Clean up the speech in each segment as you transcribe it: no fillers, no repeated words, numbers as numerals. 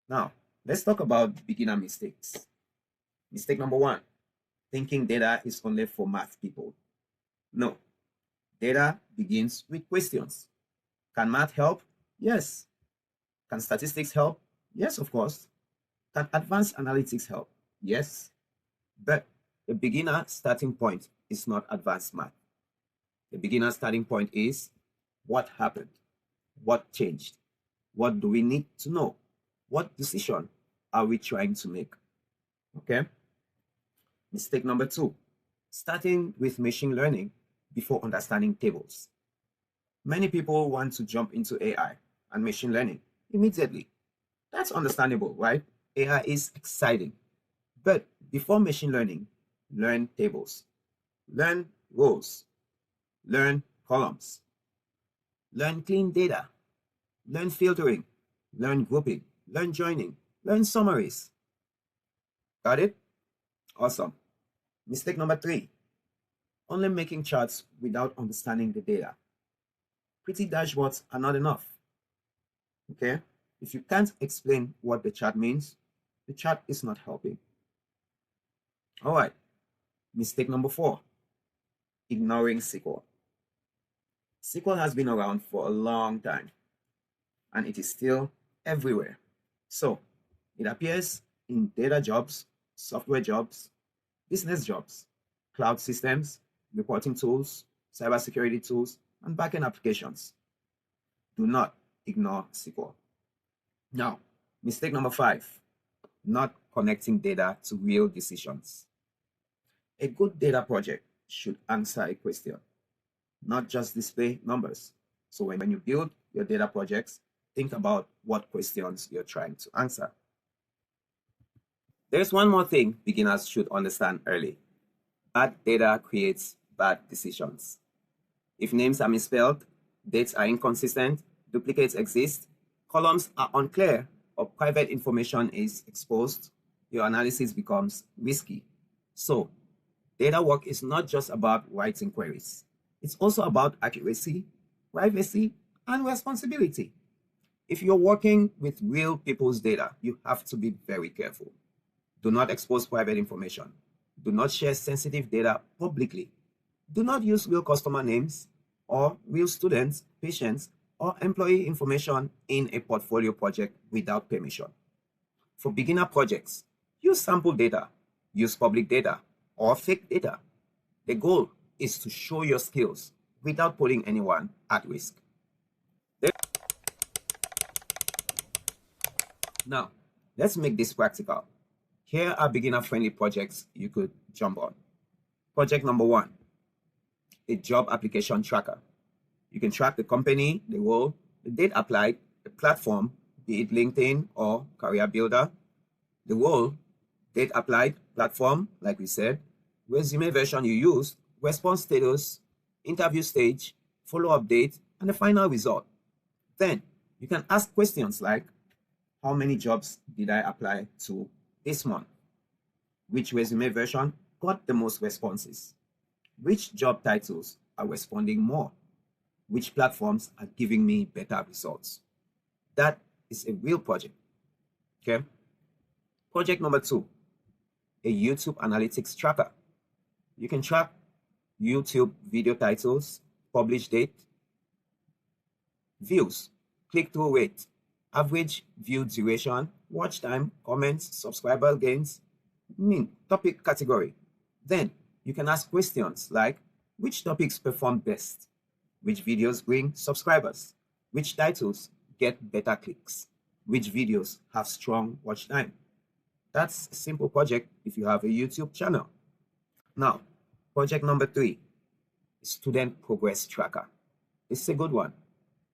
Now, let's talk about beginner mistakes. Mistake number one, thinking data is only for math people. No, data begins with questions. Can math help? Yes. Can statistics help? Yes, of course. Can advanced analytics help? Yes. But the beginner starting point is not advanced math. The beginner starting point is what happened? What changed? What do we need to know? What decision are we trying to make? Okay. Mistake number two, starting with machine learning before understanding tables. Many people want to jump into AI and machine learning immediately. That's understandable, right? AI is exciting. But before machine learning, learn tables, learn rows, learn columns, learn clean data, learn filtering, learn grouping, learn joining, learn summaries. Got it? Awesome. Mistake number three, only making charts without understanding the data. Pretty dashboards are not enough. Okay? If you can't explain what the chart means, the chart is not helping. All right. Mistake number four, ignoring SQL. SQL has been around for a long time and it is still everywhere. So it appears in data jobs, software jobs, business jobs, cloud systems, reporting tools, cybersecurity tools, and backend applications. Do not ignore SQL. Now, mistake number five, not connecting data to real decisions. A good data project should answer a question, not just display numbers. So when you build your data projects, think about what questions you're trying to answer. There's one more thing beginners should understand early. Bad data creates bad decisions. If names are misspelled, dates are inconsistent, duplicates exist, columns are unclear, or private information is exposed, your analysis becomes risky. So, data work is not just about writing queries. It's also about accuracy, privacy, and responsibility. If you're working with real people's data, you have to be very careful. Do not expose private information. Do not share sensitive data publicly. Do not use real customer names or real students, patients, or employee information in a portfolio project without permission. For beginner projects, use sample data, use public data, or fake data. The goal is to show your skills without putting anyone at risk. Now, let's make this practical. Here are beginner-friendly projects you could jump on. Project number one, a job application tracker. You can track the company, the role, the date applied, the platform, be it LinkedIn or Career Builder, the role, date applied, platform, like we said, resume version you used, response status, interview stage, follow-up date, and the final result. Then you can ask questions like, how many jobs did I apply to this month? Which resume version got the most responses? Which job titles are responding more? Which platforms are giving me better results? That is a real project. Okay. Project number two, a YouTube analytics tracker. You can track YouTube video titles, publish date, views, click-through rate, average view duration, watch time, comments, subscriber gains, topic category. Then you can ask questions like, which topics perform best? Which videos bring subscribers? Which titles get better clicks? Which videos have strong watch time? That's a simple project if you have a YouTube channel. Now, project number three, student progress tracker. This is a good one.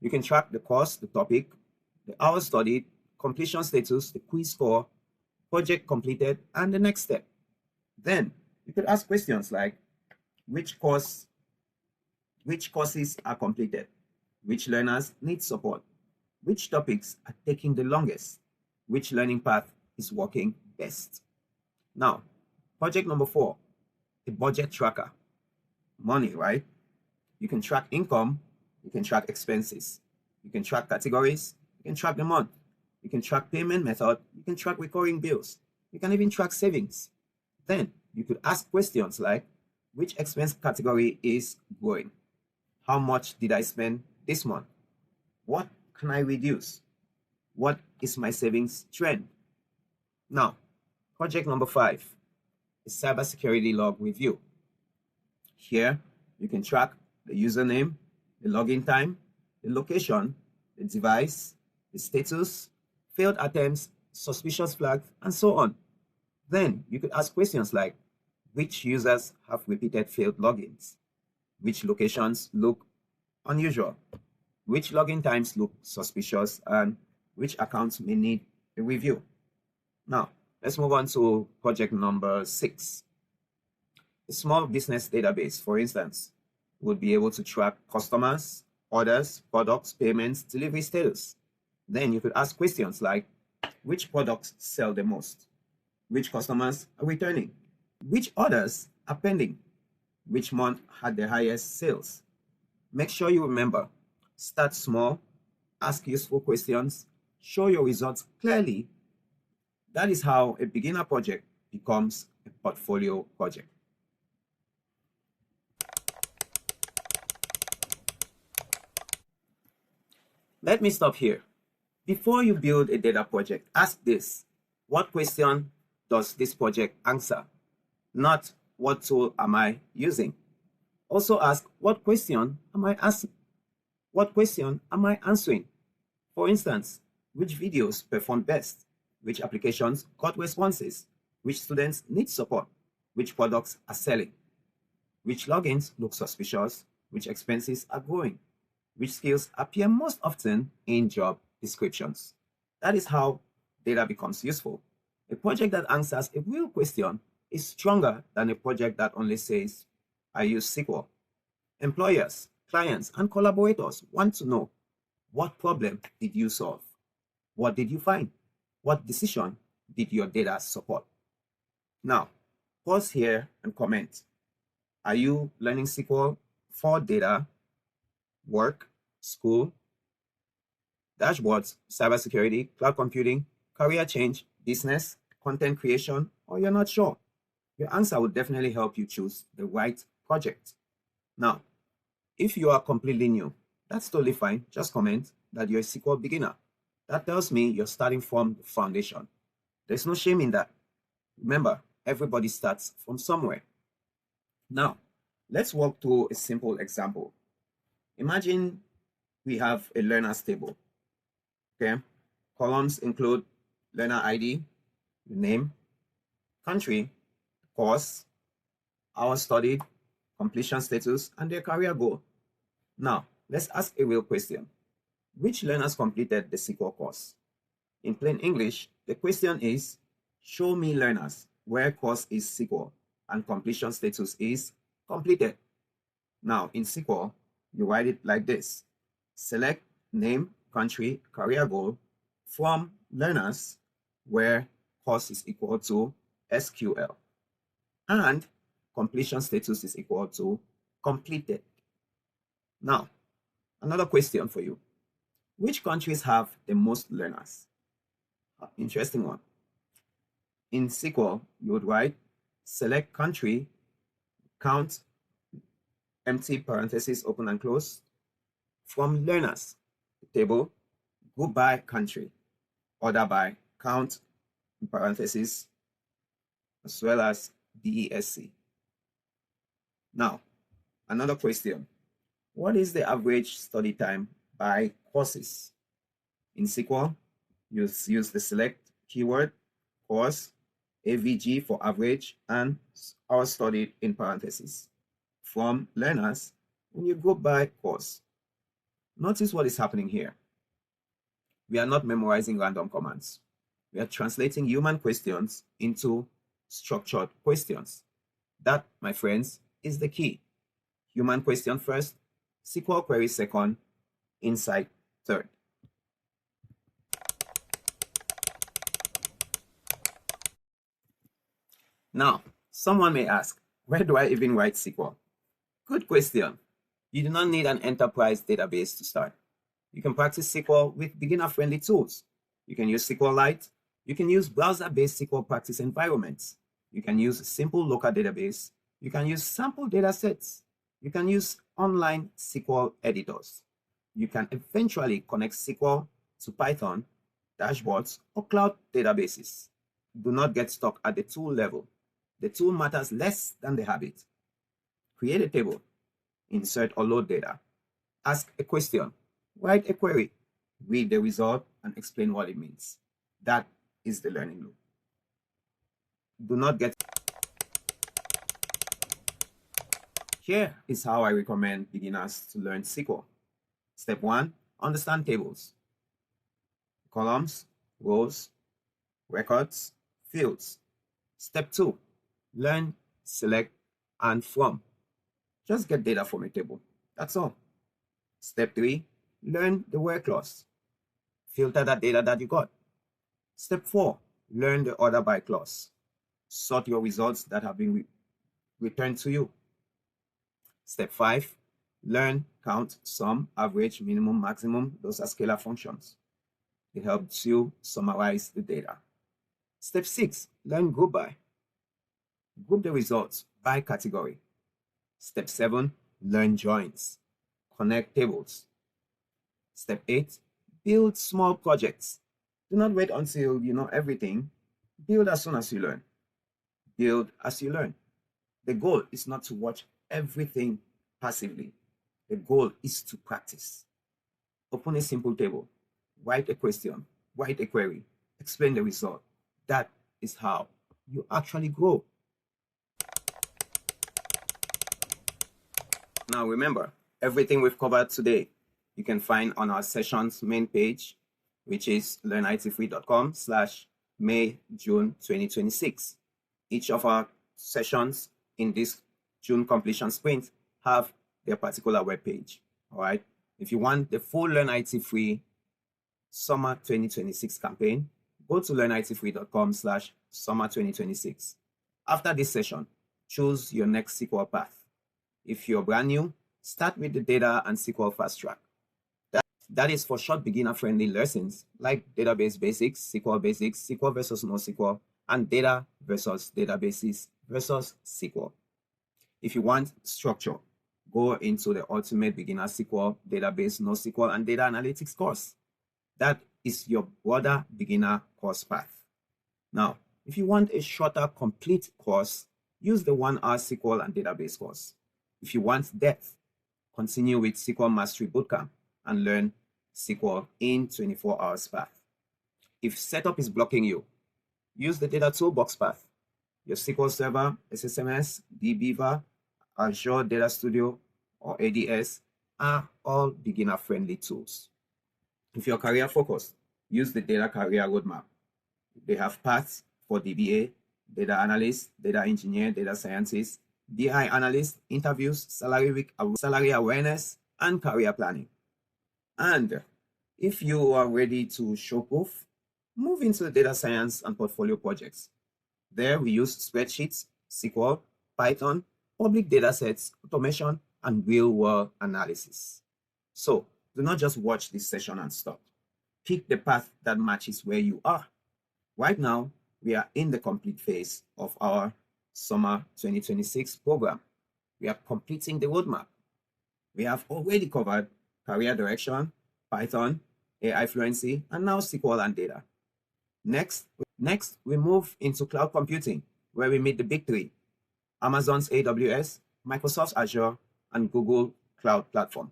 You can track the course, the topic, the hours studied, completion status, the quiz score, project completed, and the next step. Then you could ask questions like, which courses are completed? Which learners need support? Which topics are taking the longest? Which learning path is working best? Now, project number four, a budget tracker. Money, right? You can track income, you can track expenses, you can track categories, you can track the month. You can track payment method. You can track recurring bills. You can even track savings. Then you could ask questions like, which expense category is growing? How much did I spend this month? What can I reduce? What is my savings trend? Now, project number 5 is cybersecurity log review. Here, you can track the username, the login time, the location, the device, the status, failed attempts, suspicious flags, and so on. Then you could ask questions like, which users have repeated failed logins? Which locations look unusual? Which login times look suspicious? And which accounts may need a review? Now, let's move on to project number 6. A small business database, for instance, would be able to track customers, orders, products, payments, delivery status. Then you could ask questions like, which products sell the most? Which customers are returning? Which orders are pending? Which month had the highest sales? Make sure you remember, start small, ask useful questions, show your results clearly. That is how a beginner project becomes a portfolio project. Let me stop here. Before you build a data project, ask this: what question does this project answer? Not what tool am I using? Also ask, what question am I asking? What question am I answering? For instance, which videos perform best? Which applications got responses? Which students need support? Which products are selling? Which logins look suspicious? Which expenses are growing? Which skills appear most often in job descriptions? That is how data becomes useful. A project that answers a real question is stronger than a project that only says, I use SQL. Employers, clients, and collaborators want to know, what problem did you solve? What did you find? What decision did your data support? Now, pause here and comment. Are you learning SQL for data, work, school, dashboards, cybersecurity, cloud computing, career change, business, content creation, or you're not sure? Your answer will definitely help you choose the right project. Now, if you are completely new, that's totally fine. Just comment that you're a SQL beginner. That tells me you're starting from the foundation. There's no shame in that. Remember, everybody starts from somewhere. Now, let's walk through a simple example. Imagine we have a learner's table. Okay, columns include learner ID, the name, country, course, hours studied, completion status, and their career goal. Now, let's ask a real question. Which learners completed the SQL course? In plain English, the question is, show me learners where course is SQL and completion status is completed. Now, in SQL, you write it like this: select name, country, career goal from learners where course is equal to SQL and completion status is equal to completed. Now, another question for you. Which countries have the most learners? Interesting one. In SQL, you would write select country, count, empty parentheses, open and close, from learners, table, group by country, order by, count, parentheses, as well as DESC. Now, another question. What is the average study time by courses? In SQL, you use the select keyword, course, AVG for average, and hours studied in parentheses. From learners, when you go by course. Notice what is happening here. We are not memorizing random commands. We are translating human questions into structured questions. That, my friends, is the key. Human question first, SQL query second, insight third. Now, someone may ask, where do I even write SQL? Good question. You do not need an enterprise database to start. You can practice SQL with beginner-friendly tools. You can use SQLite. You can use browser-based SQL practice environments. You can use simple local database. You can use sample data sets. You can use online SQL editors. You can eventually connect SQL to Python, dashboards, or cloud databases. Do not get stuck at the tool level. The tool matters less than the habit. Create a table, insert or load data, ask a question, write a query, read the result, and explain what it means. That is the learning loop. Do not get. Here is how I recommend beginners to learn SQL. Step 1, understand tables. Columns, rows, records, fields. Step 2, learn, select, and from. Just get data from a table. That's all. Step 3, learn the where clause. Filter that data that you got. Step 4, learn the order by clause. Sort your results that have been returned to you. Step 5, learn, count, sum, average, minimum, maximum. Those are scalar functions. It helps you summarize the data. Step 6, learn group by. Group the results by category. Step 7, learn joins. Connect tables. Step 8, build small projects. Do not wait until you know everything. Build as soon as you learn. Build as you learn. The goal is not to watch everything passively. The goal is to practice. Open a simple table. Write a question. Write a query. Explain the result. That is how you actually grow. Now remember, everything we've covered today, you can find on our sessions main page, which is learnitfree.com/May-June 2026. Each of our sessions in this June completion sprint have their particular web page. All right. If you want the full Learn IT Free Summer 2026 campaign, go to learnitfree.com/Summer 2026. After this session, choose your next SQL path. If you're brand new, start with the Data and SQL Fast Track. That is for short beginner-friendly lessons like database basics, SQL versus NoSQL, and data versus databases versus SQL. If you want structure, go into the Ultimate Beginner SQL, Database, NoSQL, and Data Analytics course. That is your broader beginner course path. Now, if you want a shorter, complete course, use the 1-hour SQL and database course. If you want depth, continue with SQL Mastery Bootcamp and learn SQL in 24 hours path. If setup is blocking you, use the Data Toolbox path. Your SQL Server, SSMS, dbeaver, Azure Data Studio, or ADS are all beginner-friendly tools. If you're career focused, use the Data Career Roadmap. They have paths for DBA, Data Analyst, Data Engineer, Data Scientist, BI Analyst, interviews, salary awareness, and career planning. And if you are ready to show proof, move into data science and portfolio projects. There we use spreadsheets, SQL, Python, public data sets, automation, and real-world analysis. So do not just watch this session and stop. Pick the path that matches where you are. Right now, we are in the complete phase of our Summer 2026 program. We are completing the roadmap. We have already covered career direction, Python, AI fluency, and now SQL and data. Next, we move into cloud computing, where we meet the big three: Amazon's AWS, Microsoft's Azure, and Google Cloud Platform.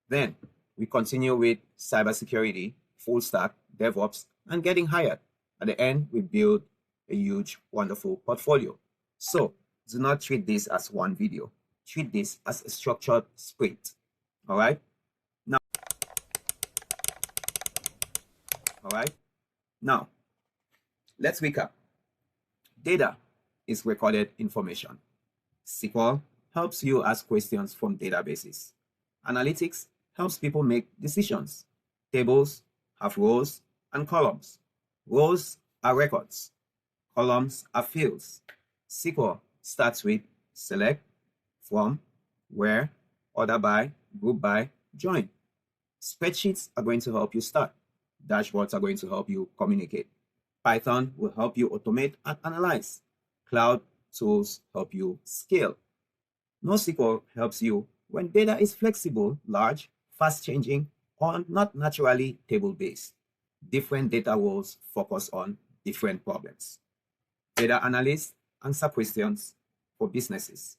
Then we continue with cybersecurity, full stack, DevOps, and getting hired. At the end, we build a huge, wonderful portfolio. So do not treat this as one video. Treat this as a structured sprint. All right? Now, let's recap. Data is recorded information. SQL helps you ask questions from databases. Analytics helps people make decisions. Tables have rows and columns. Rows are records. Columns are fields. SQL starts with select, from, where, order by, group by, join. Spreadsheets are going to help you start. Dashboards are going to help you communicate. Python will help you automate and analyze. Cloud tools help you scale. NoSQL helps you when data is flexible, large, fast-changing, or not naturally table-based. Different data roles focus on different problems. Data analysts answer questions for businesses.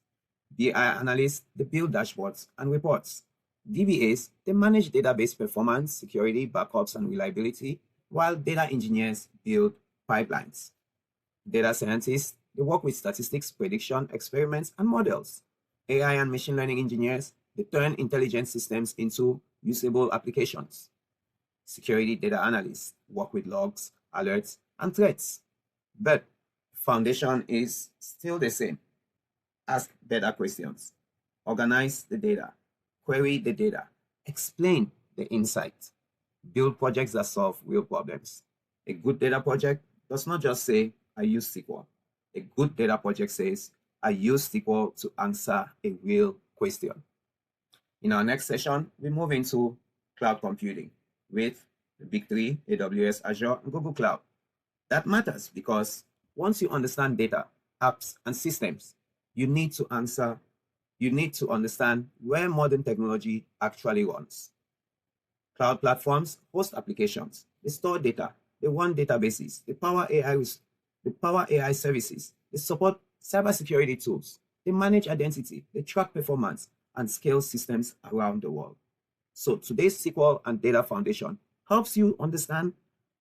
BI analysts, they build dashboards and reports. DBAs, they manage database performance, security, backups, and reliability, while data engineers build pipelines. Data scientists, they work with statistics, prediction, experiments, and models. AI and machine learning engineers, they turn intelligent systems into usable applications. Security data analysts work with logs, alerts, and threats. But foundation is still the same. Ask better questions. Organize the data. Query the data. Explain the insight. Build projects that solve real problems. A good data project does not just say, I use SQL. A good data project says, I use SQL to answer a real question. In our next session, we move into cloud computing with the big three, AWS, Azure, and Google Cloud. That matters because once you understand data, apps, and systems, you need to understand where modern technology actually runs. Cloud platforms host applications. They store data. They run databases. They power AI services. They support cybersecurity tools. They manage identity. They track performance and scale systems around the world. So today's SQL and data foundation helps you understand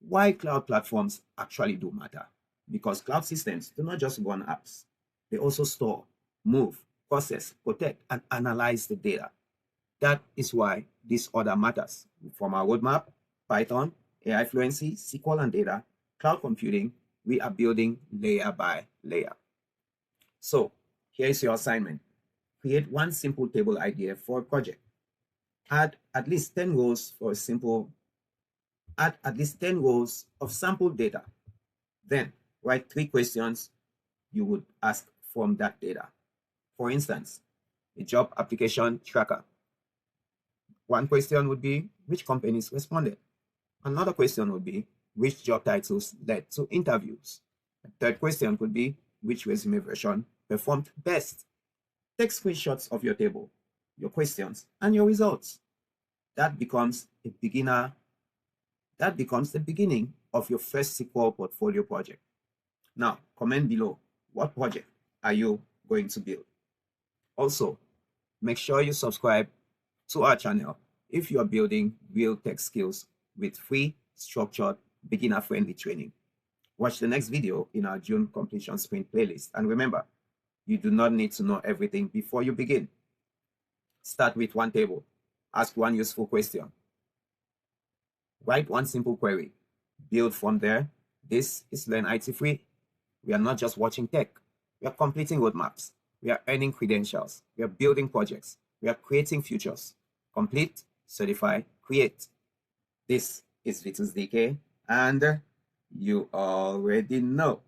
why cloud platforms actually do matter. Because cloud systems do not just run apps. They also store, move, process, protect, and analyze the data. That is why this order matters. From our roadmap, Python, AI fluency, SQL and data, cloud computing, we are building layer by layer. So here is your assignment. Create one simple table idea for a project. Add at least 10 rows of sample data. Then write 3 questions you would ask from that data. For instance, a job application tracker. One question would be, which companies responded? Another question would be, which job titles led to interviews? A third question could be, which resume version performed best? Take screenshots of your table, your questions, and your results. That becomes the beginning of your first SQL portfolio project. Now, comment below, what project are you going to build? Also, make sure you subscribe to our channel if you are building real tech skills with free, structured, beginner-friendly training. Watch the next video in our June completion sprint playlist. And remember, you do not need to know everything before you begin. Start with one table. Ask one useful question. Write one simple query. Build from there. This is Learn IT Free. We are not just watching tech. We are completing roadmaps. We are earning credentials. We are building projects. We are creating futures. Complete, certify, create. This is Vitus DK, and you already know.